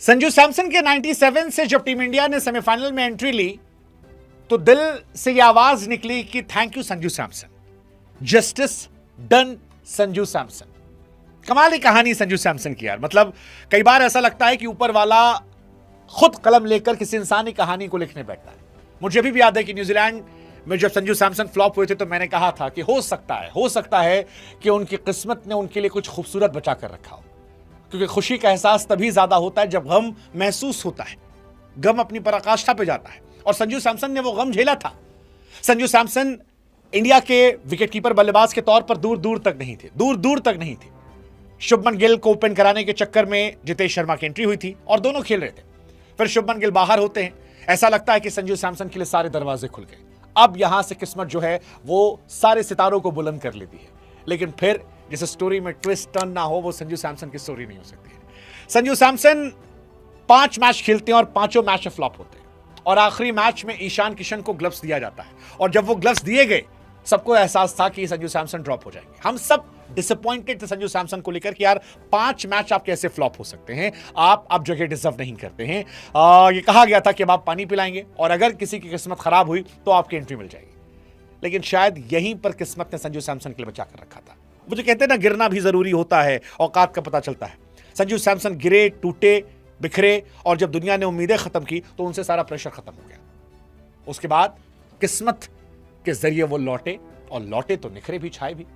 संजू सैमसन के 97 से जब टीम इंडिया ने सेमीफाइनल में एंट्री ली तो दिल से यह आवाज निकली कि thank you Sanju Samson, justice done Sanju Samson. कमाल की कहानी संजू सैमसन की यार। मतलब कई बार ऐसा लगता है कि ऊपर वाला खुद कलम लेकर किसी इंसान की कहानी को लिखने बैठता है। मुझे अभी भी याद है कि न्यूजीलैंड में जब संजू सैमसन फ्लॉप हुए थे तो मैंने कहा था कि हो सकता है कि उनकी किस्मत ने उनके लिए कुछ खूबसूरत बचा कर रखा हो, क्योंकि खुशी का एहसास तभी ज्यादा होता है जब गम महसूस होता है, गम अपनी पराकाष्ठा पे जाता है। और संजू सैमसन ने वो गम झेला था। संजू सैमसन इंडिया के विकेटकीपर बल्लेबाज के तौर पर दूर दूर तक नहीं थे। शुभमन गिल को ओपन कराने के चक्कर में जितेश शर्मा की एंट्री हुई थी और दोनों खेल रहे थे। फिर शुभमन गिल बाहर होते हैं, ऐसा लगता है कि संजू सैमसन के लिए सारे दरवाजे खुल गए। अब यहां से किस्मत जो है वो सारे सितारों को बुलंद कर लेती है। लेकिन फिर जिस स्टोरी में ट्विस्ट टर्न ना हो वो संजू सैमसन की स्टोरी नहीं हो सकती है। संजू सैमसन 5 मैच खेलते हैं और 5 मैच में फ्लॉप होते हैं और आखिरी मैच में ईशान किशन को ग्लव्स दिया जाता है और जब वो ग्लव्स दिए गए सबको एहसास था कि संजू सैमसन ड्रॉप हो जाएंगे। हम सब डिसअपॉइंटेड थे संजू सैमसन को लेकर कि यार 5 मैच आप कैसे फ्लॉप हो सकते हैं, आप अब जगह डिजर्व नहीं करते हैं। ये कहा गया था कि अब आप पानी पिलाएंगे और अगर किसी की किस्मत खराब हुई तो आपकी एंट्री मिल जाएगी। लेकिन शायद यहीं पर किस्मत ने संजू सैमसन के लिए बचा कर रखा था। मुझे कहते हैं ना, गिरना भी जरूरी होता है, औकात का पता चलता है। संजू सैमसन गिरे, टूटे, बिखरे और जब दुनिया ने उम्मीदें खत्म की तो उनसे सारा प्रेशर खत्म हो गया। उसके बाद किस्मत के जरिए वो लौटे और लौटे तो निखरे भी, छाए भी।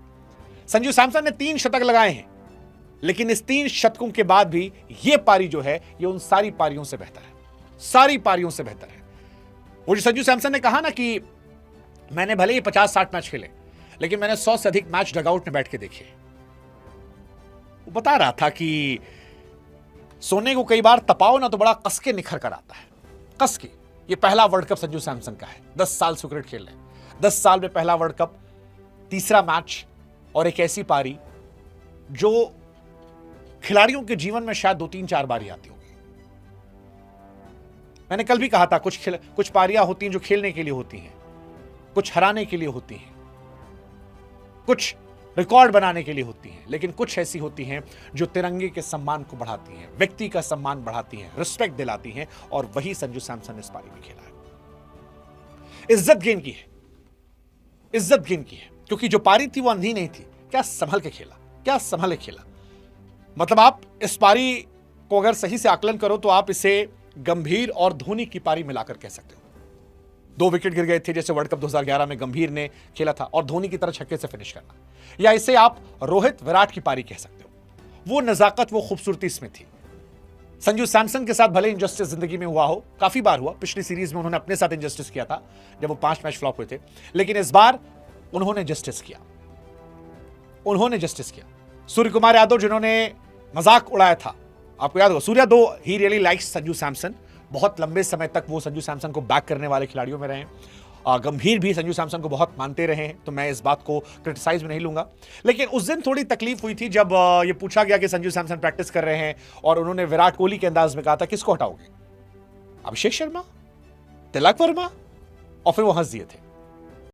संजू सैमसन ने 3 शतक लगाए हैं, लेकिन इस 3 शतकों के बाद भी ये पारी जो है ये उन सारी पारियों से बेहतर है, वो जो संजू सैमसन ने कहा ना कि मैंने भले ही 50-60 मैच खेले लेकिन मैंने 100 से अधिक मैच डगआउट में बैठ के देखे। वो बता रहा था कि सोने को कई बार तपाओ ना तो बड़ा कस के निखर कर आता है, कस के। ये पहला वर्ल्ड कप संजू सैमसन का है, 10 साल से क्रिकेट खेल रहे हैं, 10 साल में पहला वर्ल्ड कप, तीसरा मैच और एक ऐसी पारी जो खिलाड़ियों के जीवन में शायद 2-3-4 बार ही आती होगी। मैंने कल भी कहा था कुछ पारियां होती हैं जो खेलने के लिए होती हैं, कुछ हराने के लिए होती हैं, कुछ रिकॉर्ड बनाने के लिए होती हैं, लेकिन कुछ ऐसी होती हैं जो तिरंगे के सम्मान को बढ़ाती हैं, व्यक्ति का सम्मान बढ़ाती हैं, रिस्पेक्ट दिलाती हैं। और वही संजू सैमसन ने इस पारी में खेला है। इज्जत गेन की है, क्योंकि जो पारी थी वो अंधी नहीं थी। क्या संभल के खेला। मतलब आप इस पारी को अगर सही से आकलन करो तो आप इसे गंभीर और धोनी की पारी मिलाकर कह सकते हो। 2 विकेट गिर गए थे जैसे वर्ल्ड कप 2011 में गंभीर ने खेला था और धोनी की तरह छक्के से फिनिश करना, या इसे आप रोहित विराट की पारी कह सकते हो। वो नजाकत, वो खूबसूरती इसमें थी। संजू सैमसन के साथ भले इंजस्टिस जिंदगी में हुआ हो, काफी बार हुआ। पिछली सीरीज में उन्होंने अपने साथ इंजस्टिस किया था जब वो 5 मैच फ्लॉप हुए थे, लेकिन इस बार उन्होंने जस्टिस किया। सूर्य कुमार यादव जिन्होंने मजाक उड़ाया था, आपको याद होगा, सूर्या दो he really likes Sanju Samson. बहुत लंबे समय तक वो संजू सैमसन को बैक करने वाले खिलाड़ियों में रहे हैं। गंभीर भी संजू सैमसन को बहुत मानते रहे हैं, तो मैं इस बात को क्रिटिसाइज में नहीं लूंगा। लेकिन उस दिन थोड़ी तकलीफ हुई थी जब ये पूछा गया कि संजू सैमसन प्रैक्टिस कर रहे हैं और उन्होंने विराट कोहली के अंदाज में कहा था किसको हटाओगे, अभिषेक शर्मा, तिलक वर्मा, और फिर वो हंस दिए थे।